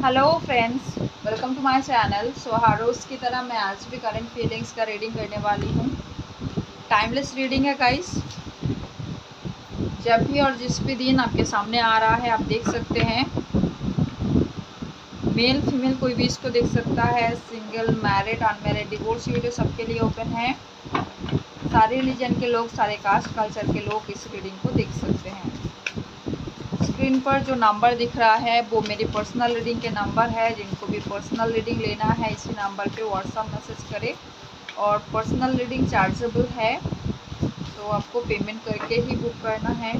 Hello friends, welcome to my channel. So हर रोज़ की तरह मैं आज भी करंट फीलिंग्स का रीडिंग करने वाली हूँ। टाइमलेस रीडिंग है गाइस। जब भी और जिस भी दिन आपके सामने आ रहा है आप देख सकते हैं। मेल फीमेल कोई भी इसको देख सकता है। Single, married, unmarried, divorce video सबके लिए ओपन है। सारे रिलीजन के लोग, सारे कास्ट कल्चर के लोग इस रीडिंग को देख सकते हैं। स्क्रीन पर जो नंबर दिख रहा है वो मेरी पर्सनल रीडिंग के नंबर है। जिनको भी पर्सनल रीडिंग लेना है इसी नंबर पे व्हाट्सएप मैसेज करें। और पर्सनल रीडिंग चार्जेबल है, तो आपको पेमेंट करके ही बुक करना है।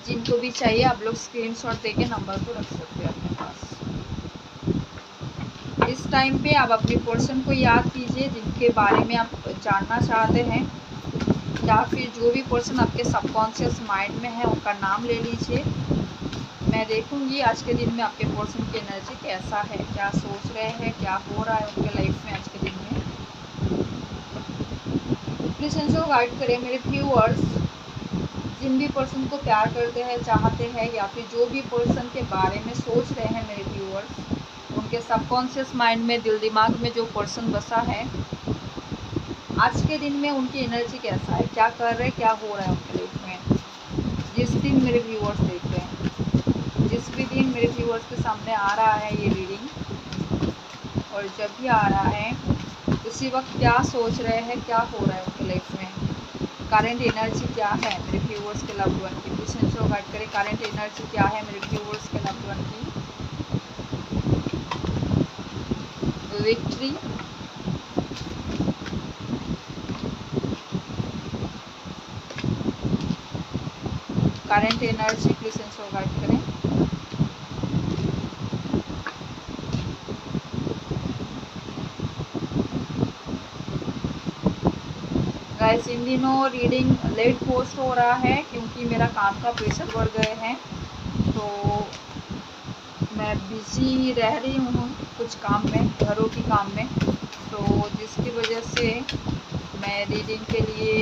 जिनको भी चाहिए आप लोग स्क्रीनशॉट देके नंबर को रख सकते हैं अपने पास। इस टाइम पे आप अपने पर्सन को याद कीजिए जिनके बारे में आप जानना चाहते हैं, या फिर जो भी पर्सन आपके सबकॉन्शियस माइंड में है उनका नाम ले लीजिए। मैं देखूंगी आज के दिन में आपके पर्सन की एनर्जी कैसा है, क्या सोच रहे हैं, क्या हो रहा है उनके लाइफ में आज के दिन में। प्लीज़ इनको गाइड करें मेरे व्यूअर्स। जिन भी पर्सन को प्यार करते हैं, चाहते हैं, या फिर जो भी पर्सन के बारे में सोच रहे हैं मेरे व्यूअर्स, उनके सबकॉन्शियस माइंड में, दिल दिमाग में जो पर्सन बसा है, आज के दिन में उनकी एनर्जी कैसा है, क्या कर रहे हैं, क्या हो रहा है उनके लाइफ में। जिस दिन मेरे व्यूअर्स देख रहे हैं, जिस भी दिन मेरे व्यूअर्स के सामने आ रहा है ये रीडिंग, और जब भी आ रहा है उसी वक्त क्या सोच रहे हैं, क्या हो रहा है उनके लाइफ में, करंट एनर्जी क्या है मेरे व्यूअर्स के लव्ड वन की। प्लीज इनको गाइड करें, करंट एनर्जी क्या है मेरे व्यूअर्स के लव्ड वन की। विक्ट्री, करंट एनर्जी प्लीज इनको गाइड करें। गाइस, इन दिनों रीडिंग लेट पोस्ट हो रहा है क्योंकि मेरा काम का प्रेशर बढ़ गए हैं, तो मैं बिजी रह रही हूँ कुछ काम में, घरों की काम में, तो जिसकी वजह से मैं रीडिंग के लिए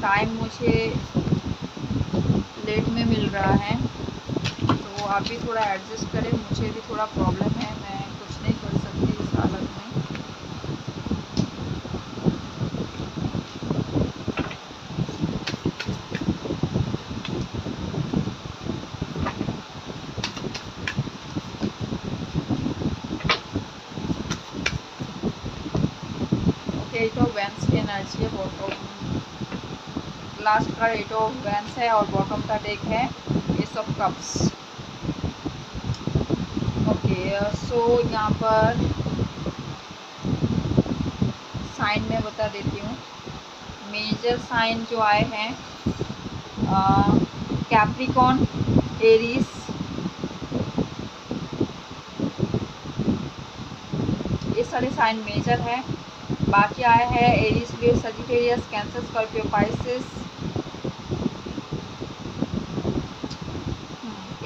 टाइम मुझे लेट में मिल रहा है। तो आप भी थोड़ा एडजस्ट करें, मुझे भी थोड़ा प्रॉब्लम है, मैं कुछ नहीं कर सकती इस हालत में। एट ऑफ वैंस की एनर्जी है, बॉटम लास्ट का एट ऑफ वैंस है, और बॉटम का डेक है एस ऑफ कप्स। ओके, सो यहाँ पर साइन में बता देती हूँ। मेजर साइन जो आए हैं कैप्रिकॉन, एरीज, ये सारे साइन मेजर है। बाकी आए हैं Aries, Leo, Sagittarius, Cancer, Scorpio, Pisces.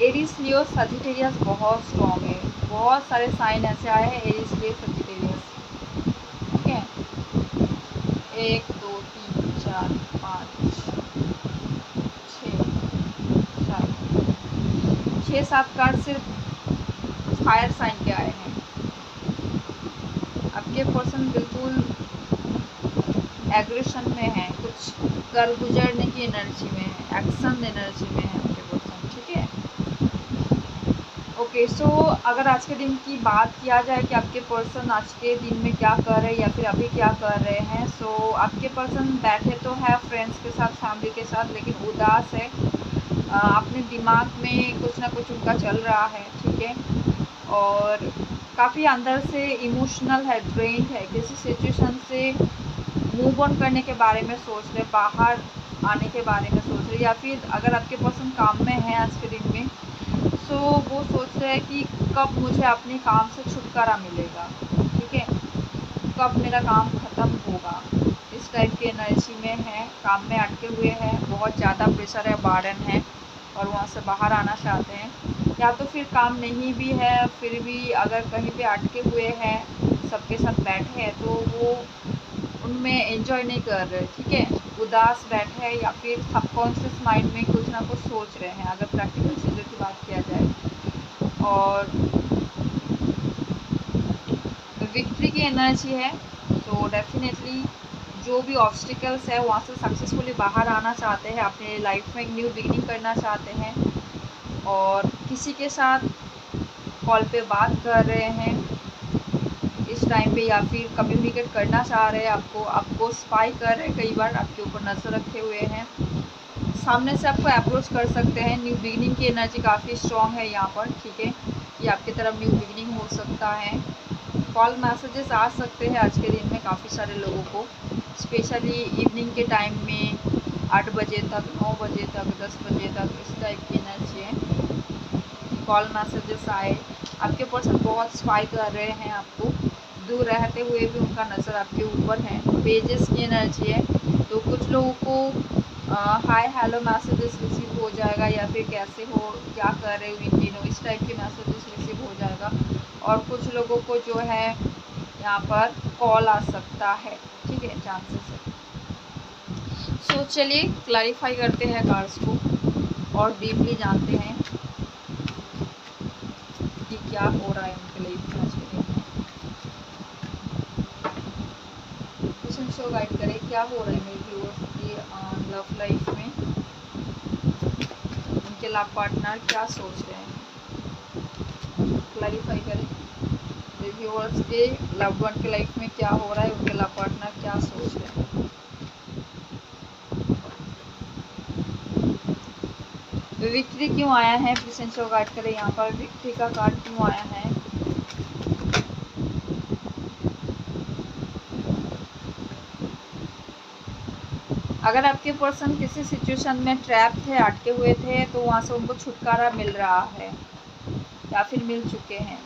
Aries, Leo, Sagittarius बहुत स्ट्रॉन्ग है। बहुत सारे साइन ऐसे आए हैं एरीज, लियो, सजिटेरियस। ठीक है, 1 2 3 4 5 6 7 कार्ड सिर्फ फायर साइन के आए हैं। आपके पर्सन बिल्कुल एग्रेशन में है, कुछ कर गुजरने की एनर्जी में है, एक्शन एनर्जी में है आपके पर्सन। ठीक है, ओके। सो अगर आज के दिन की बात किया जाए कि आपके पर्सन आज के दिन में क्या कर रहे हैं या फिर अभी क्या कर रहे हैं, सो आपके पर्सन बैठे तो है फ्रेंड्स के साथ, फैमिली के साथ, लेकिन उदास है। अपने दिमाग में कुछ ना कुछ उनका चल रहा है। ठीक है, और काफ़ी अंदर से इमोशनल है, ड्रेन्ड है, किसी सिचुएशन से मूव ऑन करने के बारे में सोच रहे, बाहर आने के बारे में सोच रहे, या फिर अगर आपके पर्सन काम में है आज के दिन में, सो वो सोच रहे हैं कि कब मुझे अपने काम से छुटकारा मिलेगा। ठीक है, कब मेरा काम ख़त्म होगा, इस टाइप की एनर्जी में है। काम में अटके हुए हैं, बहुत ज़्यादा प्रेशर है, बार्डन है, और वहाँ से बाहर आना चाहते हैं। या तो फिर काम नहीं भी है, फिर भी अगर कहीं पे अटके हुए हैं, सबके साथ बैठे हैं, तो वो उनमें एंजॉय नहीं कर रहे। ठीक है, उदास बैठे हैं या फिर सबकॉन्शियस माइंड में कुछ ना कुछ सोच रहे हैं, अगर प्रैक्टिकल चीज़ों की बात किया जाए। और विक्ट्री की एनर्जी है, तो डेफिनेटली जो भी ऑब्स्टिकल्स है वहाँ से सक्सेसफुली बाहर आना चाहते हैं, अपने लाइफ में एक न्यू बिगिनिंग करना चाहते हैं, और किसी के साथ कॉल पे बात कर रहे हैं इस टाइम पे, या फिर कम्युनिकेट करना चाह रहे हैं, आपको स्पाई कर रहे हैं, कई बार आपके ऊपर नज़र रखे हुए हैं, सामने से आपको अप्रोच कर सकते हैं। न्यू बिगिनिंग की एनर्जी काफ़ी स्ट्रॉन्ग है यहाँ पर, ठीक है, ये आपकी तरफ न्यू बिगिनिंग हो सकता है। कॉल मैसेजेस आ सकते हैं आज के दिन में काफ़ी सारे लोगों को, स्पेशली इवनिंग के टाइम में 8 बजे तक, 9 बजे तक, 10 बजे तक, इस टाइप की एनर्जी है। कॉल मैसेजेस आए, आपके पर्सन बहुत स्पाई कर रहे हैं आपको, दूर रहते हुए भी उनका नज़र आपके ऊपर है। पेजेस की एनर्जी है, तो कुछ लोगों को हाय हेलो मैसेजेस रिसीव हो जाएगा, या फिर कैसे हो, क्या कर रहे हो इन दिनों, इस टाइप के मैसेजेस रिसीव हो जाएगा। और कुछ लोगों को जो है यहाँ पर कॉल आ सकता है, ठीक है, चांसेस है। सो चलिए क्लैरिफाई करते हैं कार्ड्स को और डीपली जानते हैं कि क्या हो रहा है उनके लाइफ में आज के दिन में। क्वेश्चन शो गाइड करें, क्या हो रहा है मेरे व्यूअर्स की लव लाइफ में, उनके लव पार्टनर क्या सोच रहे हैं, क्लैरिफाई करें। मेरे व्यूअर्स के लव वन के लाइफ में क्या हो रहा है, उनके लव पार्टनर क्या सोच रहे हैं। विक्ट्री क्यों आया है, प्लीज शो गाइड करें, यहाँ पर विक्ट्री का कार्ड क्यों आया है। अगर आपके पर्सन किसी सिचुएशन में ट्रैप थे, अटके हुए थे, तो वहाँ से उनको छुटकारा मिल रहा है या फिर मिल चुके हैं।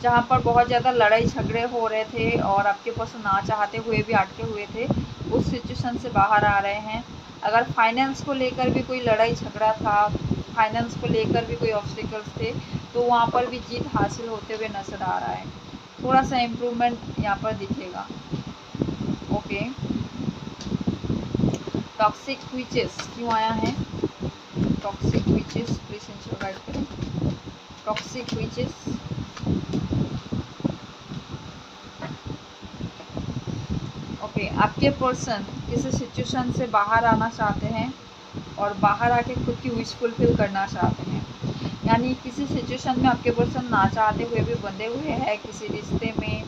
जहाँ पर बहुत ज़्यादा लड़ाई झगड़े हो रहे थे और आपके पर्सन ना चाहते हुए भी अटके हुए थे, उस सिचुएशन से बाहर आ रहे हैं। अगर फाइनेंस को लेकर भी कोई लड़ाई झगड़ा था, फाइनेंस को लेकर भी कोई ऑब्स्टिकल्स थे, तो वहाँ पर भी जीत हासिल होते हुए नज़र आ रहा है। थोड़ा सा इम्प्रूवमेंट यहाँ पर दिखेगा। ओके, टॉक्सिक विचेस क्यों आया है, toxic witches please ensure guide करें। टॉक्सिक विचेस, ओके, आपके पर्सन किसी सिचुएशन से बाहर आना चाहते हैं और बाहर आके खुद की विश फुलफिल करना चाहते हैं। यानी किसी सिचुएशन में आपके पर्सन ना चाहते हुए भी बंधे हुए हैं, किसी रिश्ते में,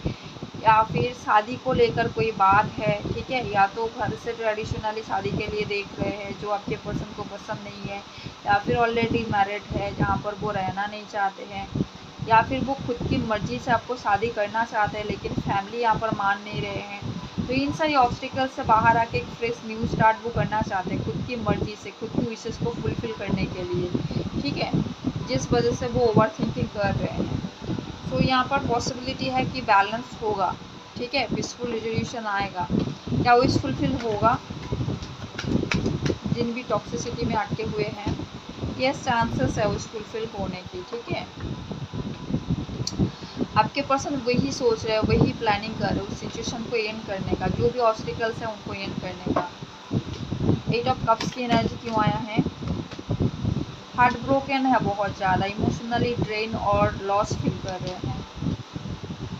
या फिर शादी को लेकर कोई बात है, ठीक है, या तो घर से ट्रेडिशनली शादी के लिए देख रहे हैं जो आपके पर्सन को पसंद नहीं है, या फिर ऑलरेडी मैरिड है जहाँ पर वो रहना नहीं चाहते हैं, या फिर वो खुद की मर्ज़ी से आपको शादी करना चाहते हैं लेकिन फैमिली यहाँ पर मान नहीं रहे हैं। तो इन सारी ऑब्स्टिकल्स से बाहर आके एक फ्रेश न्यू स्टार्ट वो करना चाहते हैं खुद की मर्ज़ी से, खुद की विशेष को फुलफ़िल करने के लिए, ठीक है, जिस वजह से वो ओवर थिंकिंग कर रहे हैं। तो यहाँ पर पॉसिबिलिटी है कि बैलेंस होगा, ठीक है, पीसफुल रिजोल्यूशन आएगा। क्या विश फुलफिल होगा जिन भी टॉक्सिसिटी में अटके हुए हैं, यस चांसेस है विश फुलफिल होने की, ठीक है। आपके पर्सन वही सोच रहे हैं, वही प्लानिंग कर रहे हैं उस सिचुएशन को एंड करने का, जो भी ऑब्स्टिकल्स हैं उनको एंड करने का। 8 ऑफ कप्स की एनर्जी क्यों आया है, हार्ट ब्रोकन है, बहुत ज़्यादा इमोशनली ड्रेन और लॉस फील कर रहे हैं,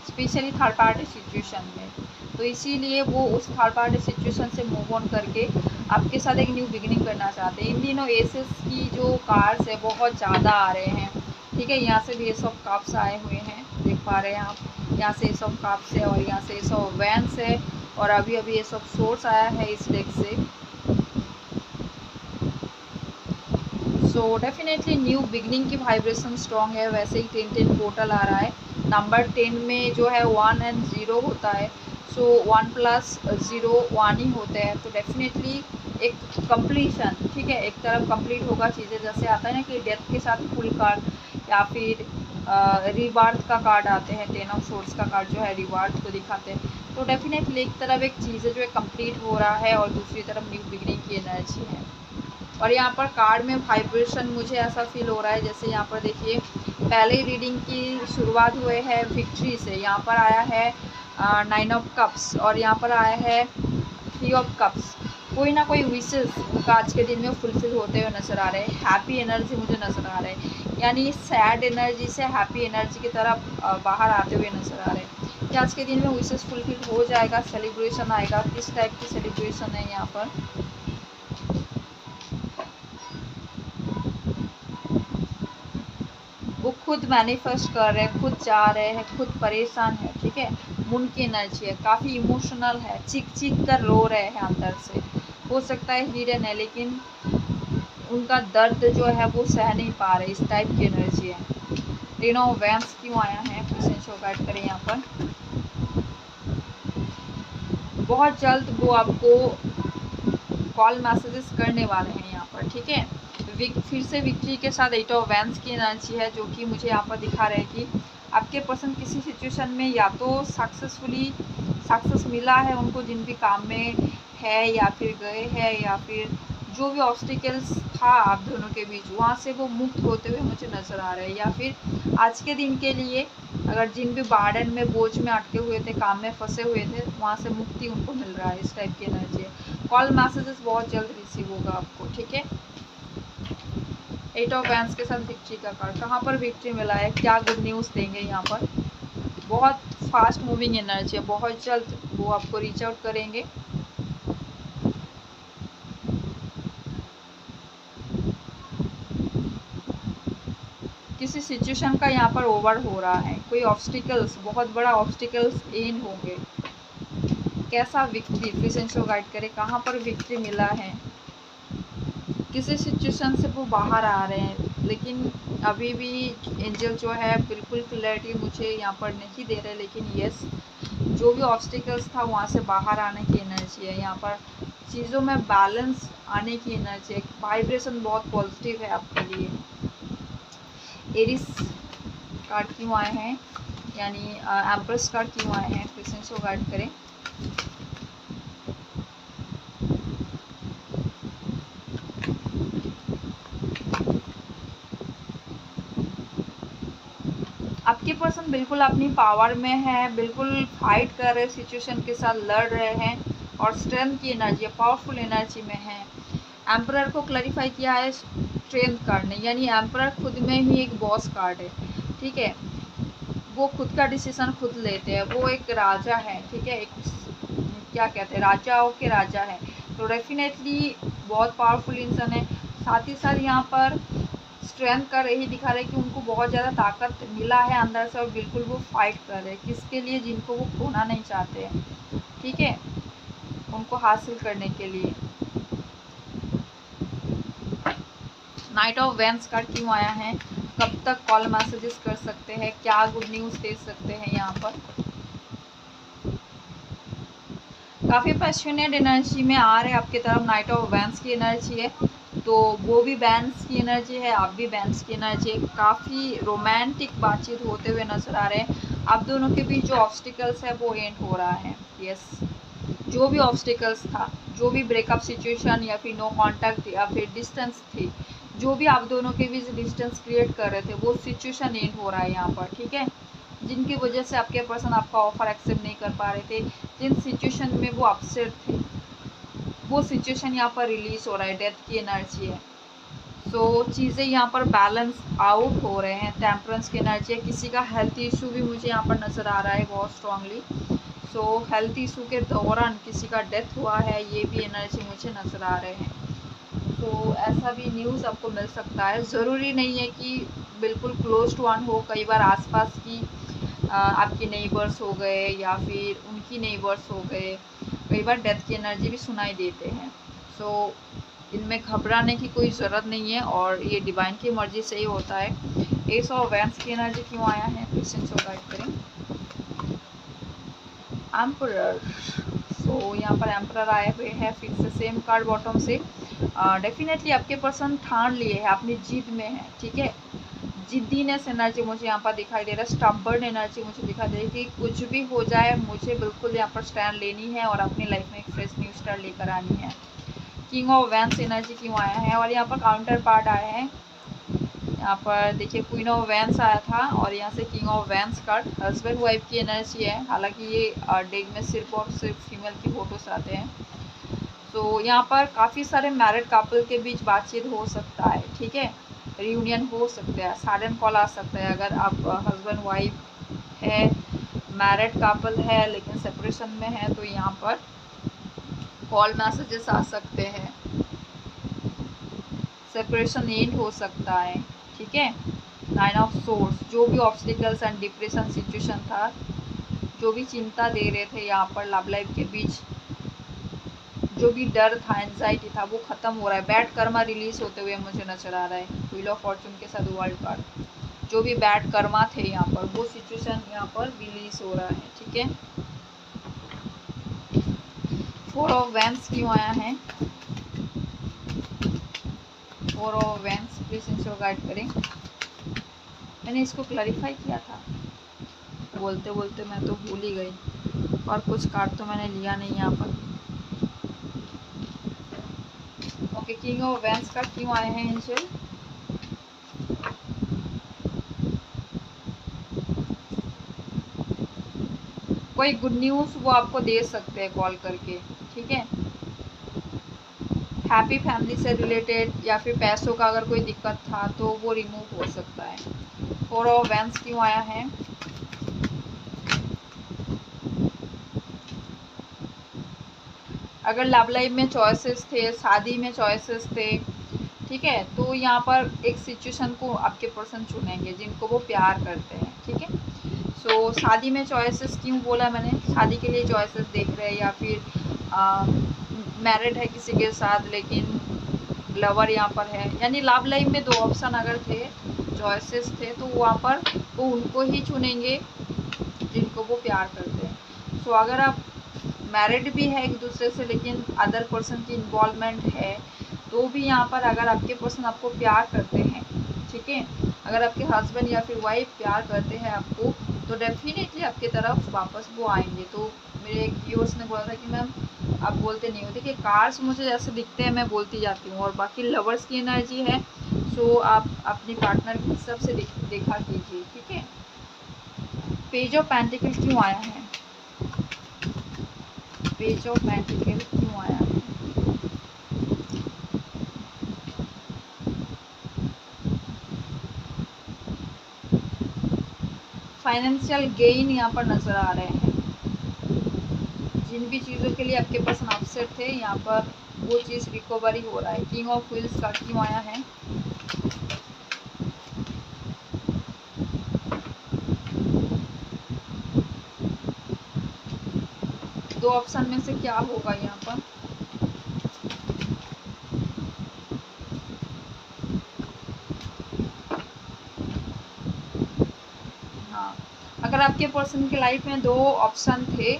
स्पेशली थर्ड पार्टी सिचुएशन में। तो इसीलिए वो उस थर्ड पार्टी सिचुएशन से मूव ऑन करके आपके साथ एक न्यू बिगिनिंग करना चाहते हैं। इन दिनों एसेस की जो कार्ड्स है बहुत ज़्यादा आ रहे हैं, ठीक है, यहाँ से भी एस ऑफ कप्स आए हुए हैं, देख पा रहे हैं आप, यहाँ से एस ऑफ कप्स है और यहाँ से एस ऑफ वैंस है, और अभी अभी एस ऑफ सोर्स आया है इस डेक से। सो डेफिनेटली न्यू बिगनिंग की वाइब्रेशन स्ट्रॉन्ग है। वैसे ही 10-10 पोर्टल आ रहा है, नंबर 10 में जो है 1 and 0 होता है, सो 1 + 0 1 ही होते हैं। तो डेफिनेटली एक कंप्लीशन, ठीक है, एक तरफ कंप्लीट होगा चीज़ें, जैसे आता है ना कि डेथ के साथ फुल कार्ड या फिर रिवार्ड का कार्ड आते हैं, 10 ऑफ सोर्स का कार्ड जो है रिवार्ड को दिखाते हैं। तो डेफिनेटली एक तरफ एक चीज़ें जो है कंप्लीट हो रहा है और दूसरी तरफ न्यू बिगनिंग की एनर्जी है। और यहाँ पर कार्ड में वाइब्रेशन मुझे ऐसा फील हो रहा है, जैसे यहाँ पर देखिए पहले रीडिंग की शुरुआत हुए है विक्ट्री से, यहाँ पर आया है 9 ऑफ कप्स और यहाँ पर आया है थ्री ऑफ कप्स, कोई ना कोई विशेस उनका आज के दिन में फुलफिल होते हुए नज़र आ रहे हैं। हैप्पी एनर्जी मुझे नज़र आ रहा है, यानी सैड एनर्जी से हैप्पी एनर्जी की तरफ बाहर आते हुए नज़र आ रहे हैं कि आज के दिन में विशेस फुलफिल हो जाएगा, सेलिब्रेशन आएगा। किस टाइप की सेलिब्रेशन है यहाँ पर? वो खुद मैनिफेस्ट कर रहे हैं, खुद चाह रहे हैं, खुद परेशान है, ठीक है। मून की एनर्जी है, काफ़ी इमोशनल है, चीख चीख कर रो रहे हैं अंदर से। हो सकता है हिडन है, लेकिन उनका दर्द जो है वो सह नहीं पा रहे, इस टाइप की एनर्जी है। टेन ऑफ वैंड्स क्यों आया है? प्रेजेंट शो गाइड करें यहाँ पर। बहुत जल्द वो आपको कॉल मैसेजेस करने वाले हैं यहाँ पर, ठीक है। फिर से विक्ट्री के साथ एट ऑफ वैंड्स की एनर्जी है, जो कि मुझे यहाँ पर दिखा रहे हैं कि आपके पर्सन किसी सिचुएशन में या तो सक्सेस मिला है उनको जिन भी काम में है, या फिर गए हैं, या फिर जो भी ऑब्स्टिकल्स था आप दोनों के बीच वहाँ से वो मुक्त होते हुए मुझे नज़र आ रहे हैं। या फिर आज के दिन के लिए अगर जिन भी बार्डन में बोझ में अटके हुए थे, काम में फंसे हुए थे, वहाँ से मुक्ति उनको मिल रहा है, इस टाइप की एनर्जी है। कॉल मैसेजेस बहुत जल्द रिसीव होगा आपको, ठीक है। एट ऑफ वैंड्स के साथ विक्ट्री का कार्ड, कहाँ पर विक्ट्री मिला है, क्या गुड न्यूज़ देंगे यहाँ पर? बहुत फास्ट मूविंग एनर्जी है, बहुत जल्द वो आपको रीच आउट करेंगे। किसी सिचुएशन का यहाँ पर ओवर हो रहा है, कोई ऑब्स्टिकल्स, बहुत बड़ा ऑब्स्टिकल्स एंड होंगे। कैसा विक्ट्री? प्रेजेंट शो गाइड करे, कहाँ पर विक्ट्री मिला है? किसी सिचुएशन से वो बाहर आ रहे हैं, लेकिन अभी भी एंजल जो है बिल्कुल क्लैरिटी मुझे यहाँ पर नहीं दे रहे, लेकिन यस, जो भी ऑब्स्टिकल्स था वहाँ से बाहर आने की एनर्जी है यहाँ पर। चीज़ों में बैलेंस आने की एनर्जी है, वाइब्रेशन बहुत पॉजिटिव है आपके लिए। एरिस कार्ड क्यों आए हैं, यानी एम्प्रेस कार्ड क्यों आए हैं? प्रेजेंट शो गाइड करें। आपके पर्सन बिल्कुल अपनी पावर में है, बिल्कुल फाइट कर रहे, सिचुएशन के साथ लड़ रहे हैं और स्ट्रेंथ की एनर्जी, पावरफुल एनर्जी में है। एम्परर को क्लैरिफाई किया है स्ट्रेंथ कार्ड ने, यानी एम्परर खुद में ही एक बॉस कार्ड है, ठीक है। वो खुद का डिसीजन खुद लेते हैं, वो एक राजा है, ठीक है, एक क्या कहते हैं, राजाओं के राजा है। तो डेफिनेटली बहुत पावरफुल इंसान है। साथ ही साथ यहाँ पर स्ट्रेंथ का यही दिखा रहे हैं कि उनको बहुत ज़्यादा ताकत मिला है अंदर से और बिल्कुल वो फाइट कर रहे हैं, किसके लिए? जिनको वो खोना नहीं चाहते हैं, ठीक है, उनको हासिल करने के लिए। नाइट ऑफ वैंड्स कार्ड क्यों आया है? कब तक कॉल मैसेजेस कर सकते हैं, क्या गुड न्यूज़ दे सकते हैं यहाँ पर? काफ़ी पैशनेट एनर्जी में आ रहे हैं आपकी तरफ। नाइट ऑफ वैंड्स की एनर्जी है, तो वो भी बैंड्स की एनर्जी है, आप भी बैंड्स की एनर्जी है। काफ़ी रोमांटिक बातचीत होते हुए नजर आ रहे हैं। आप दोनों के बीच जो ऑब्स्टिकल्स है वो एंड हो रहा है, यस। जो भी ऑब्स्टिकल्स था, जो भी ब्रेकअप सिचुएशन या फिर नो कॉन्टैक्ट या फिर डिस्टेंस थी, जो भी आप दोनों के बीच डिस्टेंस क्रिएट कर रहे थे, वो सिचुएशन एंड हो रहा है यहाँ पर, ठीक है। जिनकी वजह से आपके पर्सन आपका ऑफर एक्सेप्ट नहीं कर पा रहे थे, जिन सिचुएशन में वो अपसेट थे, वो सिचुएशन यहाँ पर रिलीज हो रहा है, डेथ की एनर्जी है। सो चीज़ें यहाँ पर बैलेंस आउट हो रहे हैं, टेम्परेंस की एनर्जी है। किसी का हेल्थ इशू भी मुझे यहाँ पर नज़र आ रहा है बहुत स्ट्रांगली। सो हेल्थ इशू के दौरान किसी का डेथ हुआ है, ये भी एनर्जी मुझे नज़र आ रहे हैं। तो ऐसा भी न्यूज़ आपको मिल सकता है, ज़रूरी नहीं है कि बिल्कुल क्लोज टू वन हो। कई बार आसपास की आपके नेबर्स हो गए या फिर उनकी नेबर्स हो गए, कई बार डेथ की एनर्जी भी सुनाई देते हैं। सो इनमें घबराने की कोई ज़रूरत नहीं है और ये डिवाइन की मर्जी से ही होता है। एस ऑफ वैंड्स की एनर्जी क्यों आया है? प्रेजेंट शो गाइड करें। एम्परर, सो यहाँ पर एम्परर आए हुए हैं, फिर से सेम कार्ड बॉटम से। डेफिनेटली आपके पर्सन ठान लिए है, अपनी जिद में है, ठीक है। जिद्दीनेस एनर्जी मुझे यहाँ पर दिखाई दे रहा है, स्टबर्न एनर्जी मुझे दिखाई दे रही है कि कुछ भी हो जाए मुझे बिल्कुल यहाँ पर स्टैंड लेनी है और अपनी लाइफ में एक फ्रेश न्यू स्टार्ट लेकर आनी है। किंग ऑफ वैंड्स एनर्जी क्यों आया है? और यहाँ पर काउंटर पार्ट आया है, यहाँ पर देखिए क्वीन ऑफ वैंड्स आया था और यहाँ से king of wands card. Husband wife की एनर्जी है, हालांकि ये डेक में सिर्फ और सिर्फ फीमेल की फोटोज आते हैं। तो यहाँ पर काफ़ी सारे मैरिड कपल के बीच बातचीत हो सकता है, ठीक है, रियूनियन हो सकता है, सडन कॉल आ सकता है। अगर आप हस्बैंड वाइफ है, मैरिड कपल है लेकिन सेपरेशन में है, तो यहाँ पर कॉल मैसेजेस आ सकते हैं, सेपरेशन एंड हो सकता है, ठीक है। 9 ऑफ सोर्स, जो भी ऑब्स्टिकल्स एंड डिप्रेशन सिचुएशन था, जो भी चिंता दे रहे थे यहाँ पर लव लाइफ के बीच, जो भी डर था, एंजाइटी था, वो खत्म हो रहा है। बैड कर्मा रिलीज होते हुए मुझे नजर आ रहा है व्हील ऑफ फॉर्चून के साथ वर्ल्ड कार्ड। जो भी बैड कर्मा थे यहाँ पर, वो सिचुएशन यहाँ पर रिलीज हो रहा है, ठीक है। 4 ऑफ वैंड्स क्यों आया है? 4 ऑफ वैंड्स प्लीज इनको गाइड करें। मैंने इसको क्लैरिफाई किया था, बोलते बोलते मैं तो भूल ही गई, और कुछ कार्ड तो मैंने लिया नहीं यहाँ पर। ओके, किंग ऑफ वैंड्स का क्यों आए हैं एंजल? कोई गुड न्यूज़ वो आपको दे सकते हैं कॉल करके, ठीक है। हैप्पी फैमिली से रिलेटेड या फिर पैसों का अगर कोई दिक्कत था तो वो रिमूव हो सकता है। 4 ऑफ वैंड्स क्यों आया है? अगर लव लाइफ में चॉइसेस थे, शादी में चॉइसेस थे, ठीक है, तो यहाँ पर एक सिचुएशन को आपके पर्सन चुनेंगे जिनको वो प्यार करते हैं, ठीक है। सो शादी में चॉइसेस क्यों बोला मैंने? शादी के लिए चॉइसेस देख रहे हैं, या फिर मैरिड है किसी के साथ लेकिन लवर यहाँ पर है, यानी लव लाइफ में 2 ऑप्शन अगर थे, चॉइसेस थे, तो वहाँ पर वो उनको ही चुनेंगे जिनको वो प्यार करते हैं। सो अगर आप मैरिड भी है एक दूसरे से लेकिन अदर पर्सन की इन्वॉल्वमेंट है, तो भी यहाँ पर अगर आपके पर्सन आपको प्यार करते हैं, ठीक है, अगर आपके हस्बैंड या फिर वाइफ प्यार करते हैं आपको, तो डेफिनेटली आपकी तरफ वापस वो आएंगे। तो मेरे एक व्यूअर्स ने बोला था कि मैम आप बोलते नहीं हो। देखिए कार्ड्स मुझे जैसे दिखते हैं मैं बोलती जाती हूँ, और बाकी लवर्स की एनर्जी है, सो आप अपने पार्टनर के हिसाब से देखा कीजिए, ठीक है। पेज ऑफ पेंटिकल क्यों आया है? पेज ऑफ पेंटिकल क्यों आया है? फाइनेंशियल गेन यहाँ पर नजर आ रहे हैं। जिन भी चीज़ों के लिए आपके पास अपसेट थे, यहाँ पर वो चीज़ रिकवरी हो रहा है। किंग ऑफ व्हील्स का क्यों आया है? दो ऑप्शन में से क्या होगा यहाँ पर? हाँ, अगर आपके पर्सन की लाइफ में 2 ऑप्शन थे,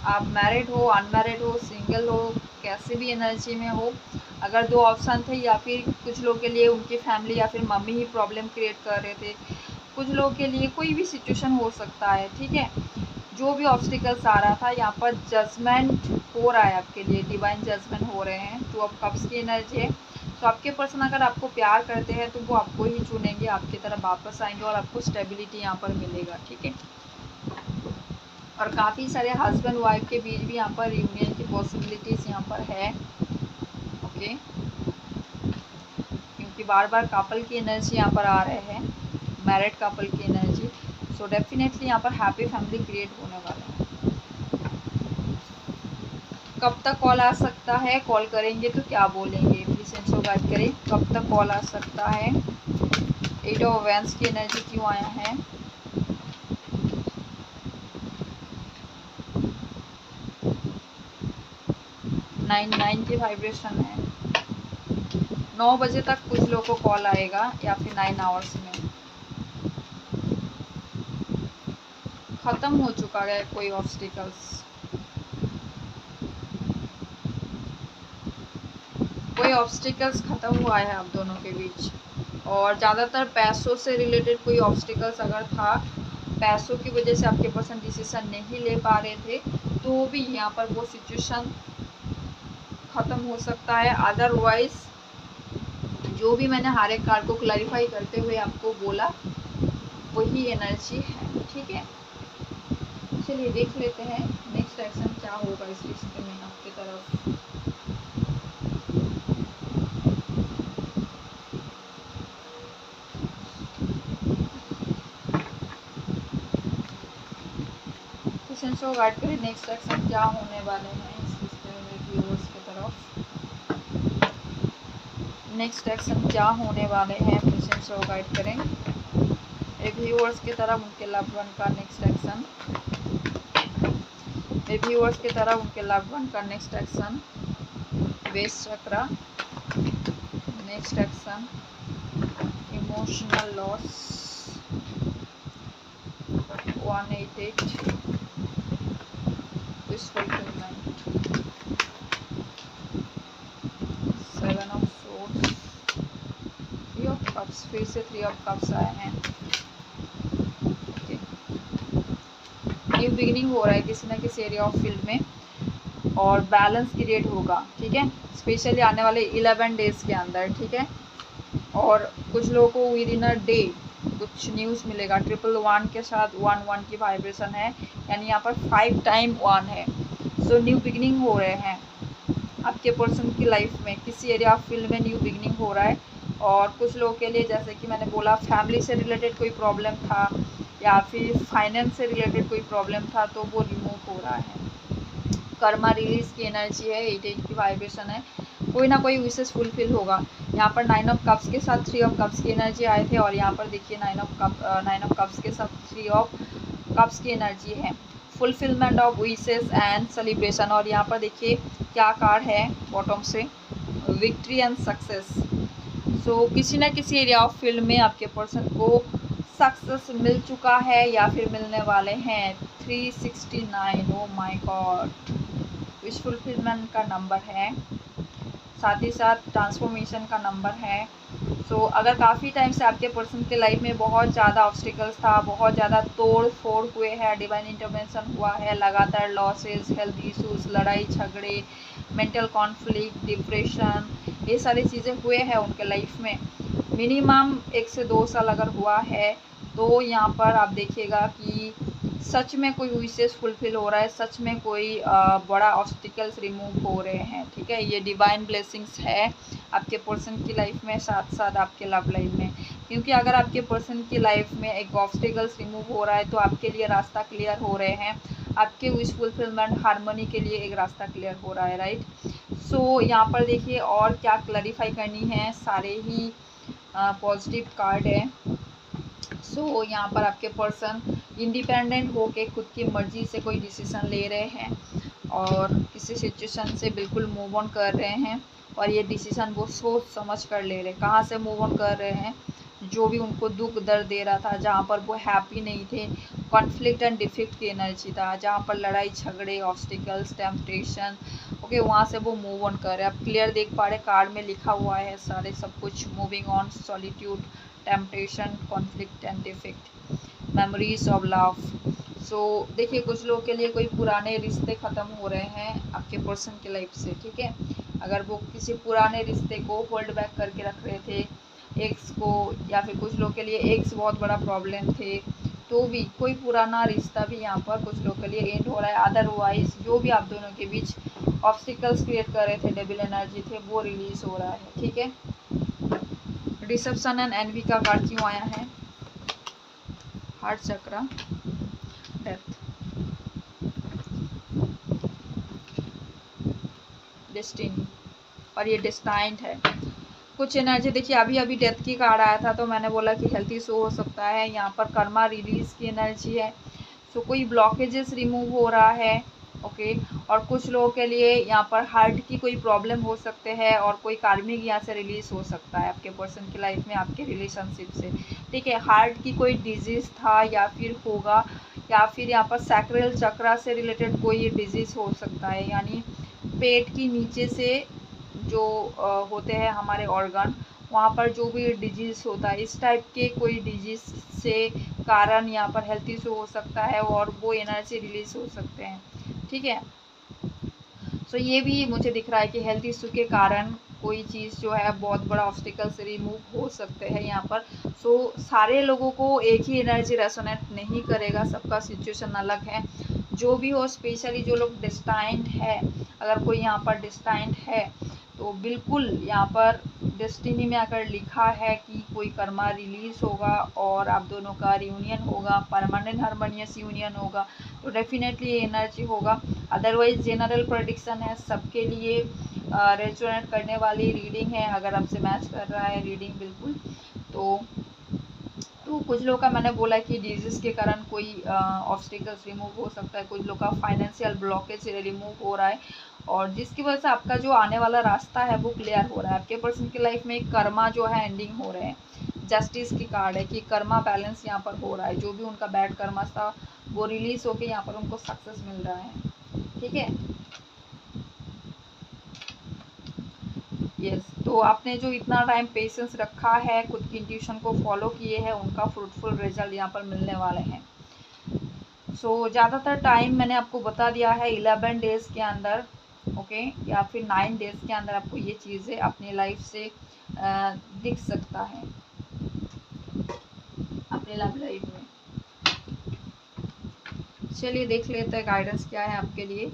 आप मैरिड हो, अनमैरिड हो, सिंगल हो, कैसे भी एनर्जी में हो, अगर 2 ऑप्शन थे, या फिर कुछ लोग के लिए उनकी फैमिली या फिर मम्मी ही प्रॉब्लम क्रिएट कर रहे थे, कुछ लोग के लिए कोई भी सिचुएशन हो सकता है, ठीक है। जो भी ऑब्स्टिकल्स आ रहा था, यहाँ पर जजमेंट हो रहा है आपके लिए, डिवाइन जजमेंट हो रहे हैं। 2 ऑफ कप्स की एनर्जी है। तो आपके पर्सन अगर आपको प्यार करते हैं तो वो आपको ही चुनेंगे, आपकी तरफ वापस आएंगे, और आपको स्टेबिलिटी यहाँ पर मिलेगा, ठीक है। और काफ़ी सारे हस्बैंड वाइफ के बीच भी यहाँ पर यूनियन की पॉसिबिलिटीज़ यहाँ पर है, ओके, क्योंकि बार बार कपल की एनर्जी यहाँ पर आ रहे हैं, मैरिड कपल की एनर्जी। सो डेफिनेटली यहाँ पर हैप्पी फैमिली क्रिएट होने वाला है। कब तक कॉल आ सकता है? कॉल करेंगे तो क्या बोलेंगे? प्लीज इनको गाइड करें, कब तक कॉल आ सकता है? 8 ऑफ वैंड्स की एनर्जी क्यों आया है? 9 की वाइब्रेशन है। 9 बजे तक कुछ लोगों को कॉल आएगा, या फिर 9 आवर्स में ख़त्म हो चुका है कोई ऑब्स्टिकल्स, कोई ऑब्स्टिकल्स ख़त्म हुआ है आप दोनों के बीच। और ज़्यादातर पैसों से रिलेटेड कोई ऑब्स्टिकल्स अगर था, पैसों की वजह से आपके पर्सन डिसीजन नहीं ले पा रहे थे, तो भी यहाँ पर वो सिचुएशन ख़त्म हो सकता है। अदरवाइज जो भी मैंने हर एक कार्ड को क्लैरिफाई करते हुए आपको बोला, वही एनर्जी है, ठीक है। चलिए देख लेते हैं नेक्स्ट एक्शन क्या होगा इस रिश्ते में आपकी तरफ। पेशेंस को गाइड करें नेक्स्ट एक्शन क्या होने वाले हैं व्यूअर्स की तरफ। नेक्स्ट एक्शन क्या होने वाले हैं, पेशेंस को गाइड करें व्यूअर्स की तरफ उनके लव्ड वन का नेक्स्ट एक्शन। व्यूअर्स की तरफ उनके लव्ड वन का next action. Base chakra next action. Emotional loss 188 wish fulfilment 7 of swords 3 of cups, फिर से 3 ऑफ कप्स आए हैं। न्यू बिगिनिंग हो रहा है किसी ना किसी एरिया ऑफ फील्ड में और बैलेंस क्रिएट होगा, ठीक है, स्पेशली आने वाले 11 डेज के अंदर, ठीक है। और कुछ लोगों को विद इन अ डे कुछ न्यूज़ मिलेगा। 111 के साथ 11 की वाइब्रेशन है, यानी यहाँ पर 5 टाइम 1 है। सो न्यू बिगिनिंग हो रहे हैं आपके पर्सन की लाइफ में, किसी एरिया ऑफ फील्ड में न्यू बिगिनिंग हो रहा है। और कुछ लोगों के लिए जैसे कि मैंने बोला फैमिली से रिलेटेड कोई प्रॉब्लम था या फिर फाइनेंस से रिलेटेड कोई प्रॉब्लम था तो वो रिमूव हो रहा है। कर्मा रिलीज की एनर्जी है, 88 की वाइब्रेशन है, कोई ना कोई विशेष फुलफिल होगा। यहाँ पर 9 ऑफ कप्स के साथ 3 ऑफ कप्स की एनर्जी आए थे और यहाँ पर देखिए 9 ऑफ कप्स के साथ 3 ऑफ कप्स की एनर्जी है। Fulfilment of wishes and celebration. और यहाँ पर देखिए क्या कार्ड है बॉटम से, विक्ट्री एंड सक्सेस। सो किसी न किसी एरिया ऑफ फील्ड में आपके पर्सन को सक्सेस मिल चुका है या फिर मिलने वाले हैं। 369, oh my God, wish fulfilment का नंबर है, साथ ही साथ ट्रांसफॉर्मेशन का नंबर है। सो अगर काफ़ी टाइम से आपके पर्सन के लाइफ में बहुत ज़्यादा ऑब्स्टिकल्स था, बहुत ज़्यादा तोड़ फोड़ हुए हैं, डिवाइन इंटरवेंशन हुआ है, लगातार लॉसेस, हेल्थ इश्यूज, लड़ाई झगड़े, मेंटल कॉन्फ्लिक्ट, डिप्रेशन, ये सारी चीज़ें हुए हैं उनके लाइफ में, मिनिमम 1 से 2 साल अगर हुआ है तो यहाँ पर आप देखिएगा कि सच में कोई विशेष फुलफिल हो रहा है, सच में कोई बड़ा ऑब्स्टिकल्स रिमूव हो रहे हैं, ठीक है। ये डिवाइन ब्लेसिंग्स है आपके पर्सन की लाइफ में, साथ साथ आपके लव लाइफ में, क्योंकि अगर आपके पर्सन की लाइफ में एक ऑब्स्टिकल्स रिमूव हो रहा है तो आपके लिए रास्ता क्लियर हो रहे हैं, आपके विश फुलफिलमेंट हार्मनी के लिए एक रास्ता क्लियर हो रहा है, राइट। सो यहाँ पर देखिए और क्या क्लैरिफाई करनी है, सारे ही पॉजिटिव कार्ड है। सो यहाँ पर आपके पर्सन इंडिपेंडेंट होके खुद की मर्जी से कोई डिसीजन ले रहे हैं और किसी सिचुएशन से बिल्कुल मूव ऑन कर रहे हैं और ये डिसीजन वो सोच समझ कर ले रहे हैं। कहाँ से मूव ऑन कर रहे हैं, जो भी उनको दुख दर्द दे रहा था, जहाँ पर वो हैप्पी नहीं थे, कॉन्फ्लिक्ट एंड डिफिक्ट की एनर्जी था, जहाँ पर लड़ाई झगड़े, ऑब्स्टिकल्स, टेम्पटेशन, ओके, वहाँ से वो मूव ऑन कर रहे हैं। आप क्लियर देख पा रहे, कार्ड में लिखा हुआ है सारे सब कुछ, moving on, solitude, temptation, conflict and defeat, memories of love. So देखिए कुछ लोगों के लिए कोई पुराने रिश्ते ख़त्म हो रहे हैं आपके पर्सन की लाइफ से, ठीक है। अगर वो किसी पुराने रिश्ते को होल्ड बैक करके रख रहे थे, एक्स को, या फिर कुछ लोगों के लिए एक्स बहुत बड़ा प्रॉब्लम थे, तो भी कोई पुराना रिश्ता भी यहाँ पर कुछ लोगों के लिए एंड हो रहा है। अदरवाइज जो भी आप दोनों के बीच ऑब्स्टिकल्स क्रिएट कर रहे थे, डेविल एनर्जी थे, वो रिलीज हो रहा है, ठीक है। डिसेप्शन एंड एनवी का कार्ड क्यों आया है, हार्ट चक्रा, डेथ, डेस्टिनी, और ये डिस्टाइंड है। कुछ एनर्जी देखिए, अभी अभी डेथ की कार्ड आया था तो मैंने बोला कि हेल्थ इशू हो सकता है। यहाँ पर कर्मा रिलीज की एनर्जी है, सो कोई ब्लॉकेजेस रिमूव हो रहा है, ओके। और कुछ लोगों के लिए यहाँ पर हार्ट की कोई प्रॉब्लम हो सकते हैं और कोई कार्मिक यहाँ से रिलीज हो सकता है आपके पर्सन की लाइफ में, आपके रिलेशनशिप से, ठीक है। हार्ट की कोई डिजीज़ था या फिर होगा, या फिर यहाँ पर सैक्रल चक्रा से रिलेटेड कोई डिजीज़ हो सकता है, यानी पेट की नीचे से जो होते हैं हमारे ऑर्गन, वहाँ पर जो भी डिजीज़ होता है, इस टाइप के कोई डिजीज़ से कारण यहाँ पर हेल्थ इशू हो सकता है और वो एनर्जी रिलीज हो सकते हैं, ठीक है। सो ये भी मुझे दिख रहा है कि हेल्थ इशू के कारण कोई चीज़ जो है बहुत बड़ा ऑब्स्टिकल से रिमूव हो सकते हैं यहाँ पर। सो सारे लोगों को एक ही एनर्जी रेजोनेट नहीं करेगा, सबका सिचुएशन अलग है। जो भी हो, स्पेशली जो लोग डिस्टाइंड है, अगर कोई यहाँ पर डिस्टाइंड है तो बिल्कुल यहाँ पर डेस्टिनी में अगर लिखा है कि कोई कर्मा रिलीज होगा और आप दोनों का रियूनियन होगा, परमानेंट हार्मोनियस यूनियन होगा, तो डेफिनेटली ये एनर्जी होगा। अदरवाइज जनरल प्रेडिक्शन है, सबके लिए रेजोनेट करने वाली रीडिंग है। अगर आपसे मैच कर रहा है रीडिंग बिल्कुल, तो कुछ लोगों का मैंने बोला कि डिजीज के कारण कोई ऑब्स्टिकल्स रिमूव हो सकता है, कुछ लोग का फाइनेंशियल ब्लॉकेज रिमूव हो रहा है, और जिसकी वजह से आपका जो आने वाला रास्ता है वो क्लियर हो रहा है। आपके पर्सन की लाइफ में कर्मा जो है एंडिंग हो रहे हैं। जस्टिस की कार्ड है कि कर्मा बैलेंस यहाँ पर हो रहा है, जो भी उनका बैड कर्मा था वो रिलीज होके यहाँ पर उनको सक्सेस मिल रहा है। ठीक है, यस। तो आपने जो इतना टाइम पेशेंस रखा है, खुद की इंट्यूशन को फॉलो किए हैं, उनका फ्रूटफुल रिजल्ट यहाँ पर मिलने वाले हैं। सो ज़्यादातर टाइम मैंने आपको बता दिया है 11 डेज के अंदर, ओके, या फिर 9 डेज के अंदर आपको ये चीज़ें अपनी लाइफ से दिख सकता है अपने लव लाइफ में। चलिए देख लेते हैं गाइडेंस क्या है आपके लिए।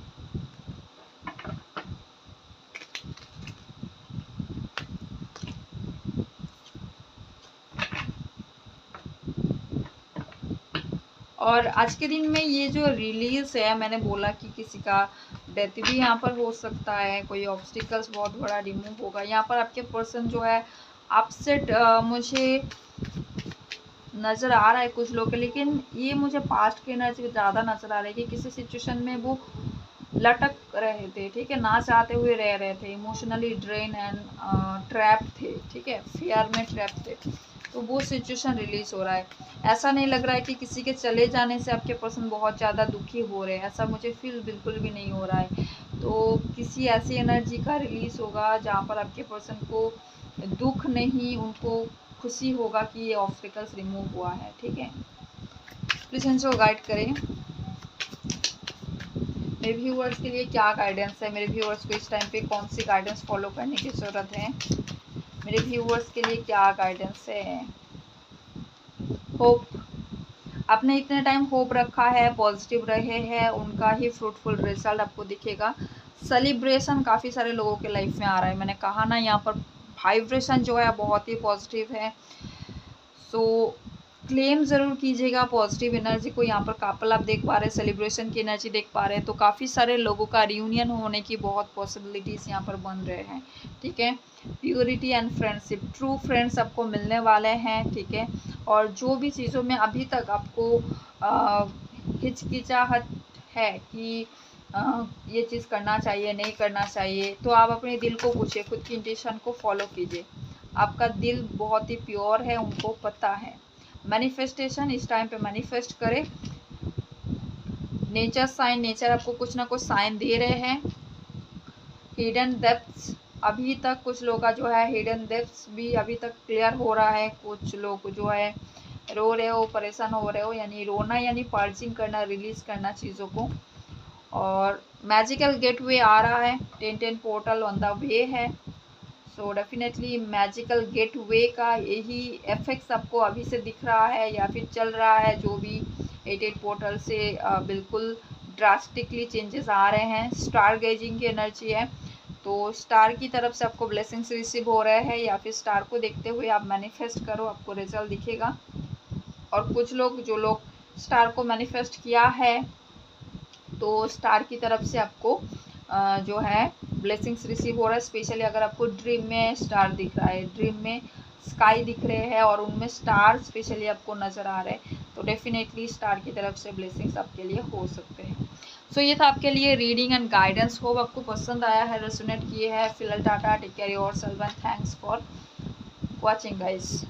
और आज के दिन में ये जो रिलीज है, मैंने बोला कि किसी का डेथ भी यहाँ पर हो सकता है, कोई ऑब्स्टिकल्स बहुत बड़ा रिमूव होगा यहाँ पर। आपके पर्सन जो है अपसेट मुझे नज़र आ रहा है कुछ लोग के, लेकिन ये मुझे पास्ट की एनर्जी ज़्यादा नज़र आ रही है कि किसी सिचुएशन में वो लटक रहे थे, ठीक है, ना चाहते हुए रह रहे थे, इमोशनली ड्रेन एंड ट्रैप थे, ठीक है, फियर में ट्रैप थे। तो वो सिचुएशन रिलीज हो रहा है। ऐसा नहीं लग रहा है कि किसी के चले जाने से आपके पर्सन बहुत ज़्यादा दुखी हो रहे हैं, ऐसा मुझे फील बिल्कुल भी नहीं हो रहा है। तो किसी ऐसी एनर्जी का रिलीज होगा जहाँ पर आपके पर्सन को दुख नहीं, उनको खुशी होगा कि ये ऑब्स्टिकल्स रिमूव हुआ है। ठीक है, प्लीज़ इनको गाइड करें। मेरे व्यूअर्स के लिए क्या गाइडेंस है, मेरे व्यूअर्स को इस टाइम पे कौन सी गाइडेंस फॉलो करने की ज़रूरत है, मेरे व्यूअर्स के लिए क्या गाइडेंस है। होप, आपने इतने टाइम होप रखा है, पॉजिटिव रहे हैं, उनका ही फ्रूटफुल रिजल्ट आपको दिखेगा। सेलिब्रेशन काफ़ी सारे लोगों के लाइफ में आ रहा है, मैंने कहा ना, यहाँ पर वाइब्रेशन जो है बहुत ही पॉजिटिव है। सो क्लेम ज़रूर कीजिएगा पॉजिटिव एनर्जी को। यहाँ पर कपल आप देख पा रहे हैं, सेलिब्रेशन की एनर्जी देख पा रहे हैं, तो काफ़ी सारे लोगों का रियूनियन होने की बहुत पॉसिबिलिटीज़ यहाँ पर बन रहे हैं। ठीक है, purity and friendship, true friends आपको मिलने वाले हैं। ठीक है, और जो भी चीज़ों में अभी तक आपको हिचकिचाहट है कि ये चीज़ करना चाहिए नहीं करना चाहिए, तो आप अपने दिल को पूछिए, खुद की इंट्यूशन को फॉलो कीजिए। आपका दिल बहुत ही प्योर है, उनको पता है। मैनिफेस्टेशन इस टाइम पे मैनिफेस्ट करें। नेचर साइन, नेचर आपको कुछ ना कुछ साइन दे रहे हैं। हिडन डेप्थ्स, अभी तक कुछ लोगों का जो है हिडन डेप्थ्स भी अभी तक क्लियर हो रहा है। कुछ लोग जो है रो रहे हो, परेशान हो रहे हो, यानी रोना यानी पर्जिंग करना, रिलीज करना चीज़ों को। और मैजिकल गेटवे आ रहा है, 10-10 पोर्टल ऑन द वे है। सो डेफिनेटली मैजिकल गेटवे का यही इफेक्ट्स आपको अभी से दिख रहा है या फिर चल रहा है, जो भी 8-8 पोर्टल से बिल्कुल ड्रास्टिकली चेंजेस आ रहे हैं। स्टार गेजिंग की एनर्जी है, तो स्टार की तरफ से आपको ब्लेसिंग्स रिसीव हो रहे हैं, या फिर स्टार को देखते हुए आप मैनिफेस्ट करो, आपको रिजल्ट दिखेगा। और कुछ लोग, जो लोग स्टार को मैनिफेस्ट किया है, तो स्टार की तरफ से आपको जो है ब्लेसिंग्स रिसीव हो रहा है। स्पेशली अगर आपको ड्रीम में स्टार दिख रहा है, ड्रीम में स्काई दिख रहे हैं और उनमें स्टार स्पेशली आपको नज़र आ रहे हैं, तो डेफिनेटली स्टार की तरफ से ब्लेसिंग्स आपके लिए हो सकते हैं। सो ये था आपके लिए रीडिंग एंड गाइडेंस। होप आपको पसंद आया है, रेजोनेट किए है। फिलहाल tata, take care yourself and thanks for watching guys.